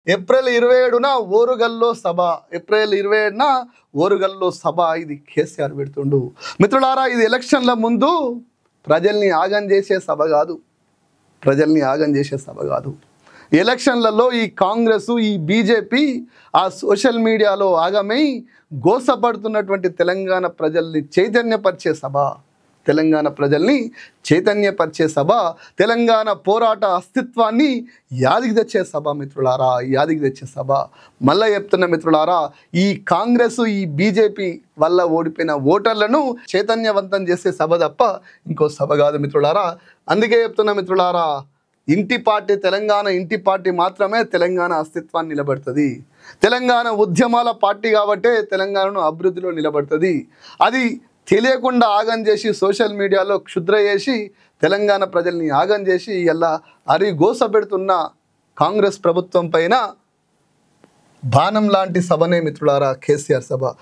April 27న ఓరుగల్లో సభ. April 27న ఓరుగల్లో సభ. ఇది కేసీఆర్ పెడుతుండు. మిత్రులారా, ఇది ఎలక్షన్ల ముందు ప్రజల్ని ఆగం చేసే సభ కాదు. ప్రజల్ని ఆగం చేసే సభ కాదు. ఎలక్షన్లలో ఈ కాంగ్రెస్, ఈ బీజేపీ ఆ సోషల్ మీడియాలో ఆగమై గోసపడుతున్నటువంటి తెలంగాణ ప్రజల్ని చైతన్యపరిచే సభ. తెలంగాణ ప్రజల్ని చైతన్యపరిచే సభ. తెలంగాణ పోరాట అస్తిత్వాన్ని యాదికి తెచ్చే సభ మిత్రులారా, యాదికి తెచ్చే సభ. మళ్ళీ చెప్తున్న మిత్రులారా, ఈ కాంగ్రెస్, ఈ బీజేపీ వల్ల ఓడిపోయిన ఓటర్లను చైతన్యవంతం చేసే సభ తప్ప ఇంకో సభ కాదు మిత్రులారా. అందుకే చెప్తున్న మిత్రులారా, ఇంటి పార్టీ, తెలంగాణ ఇంటి పార్టీ మాత్రమే తెలంగాణ అస్తిత్వాన్ని నిలబడుతుంది. తెలంగాణ ఉద్యమాల పార్టీ కాబట్టే తెలంగాణను అభివృద్ధిలో నిలబడుతుంది. అది తెలియకుండా ఆగం చేసి సోషల్ మీడియాలో క్షుద్ర చేసి తెలంగాణ ప్రజల్ని ఆగం చేసి ఇలా అరిగోస పెడుతున్న కాంగ్రెస్ ప్రభుత్వం పైన బాణం లాంటి సభనే మిత్రులారా కేసీఆర్ సభ.